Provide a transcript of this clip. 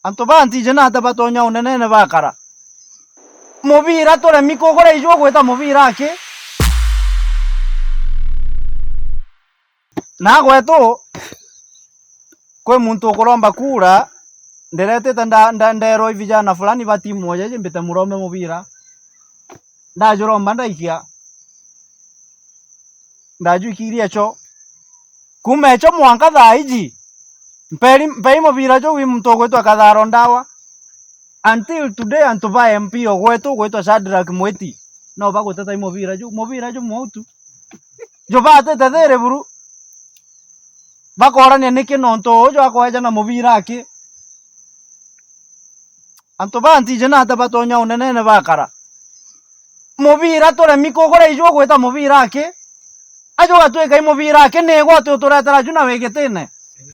anto bantije na tabatonya unenene bakara mubira tore mikogora ijo gweta mubira ake na gwetu kwe muntu ukuromba kura nderetete ndero vijana fulani ba timu moja je mbete murome mubira ndajuromba ndaikia ndajukiria cho kumecho mwanka thaiji mpei mubira jo wi muntu gwetwa katharo ndawa until today antuba MP ogwetu gwetwa Shadrack Mweti no baguteta mubira jo moutu jo batete there buru bakorania niki nonto jo akoeja na mubira ake antuba antije na tabatonya unenene bakara mubira tore mikogora ijo gweta mubira ake ajo atweka mubira ake nego atuturetera juna wegetene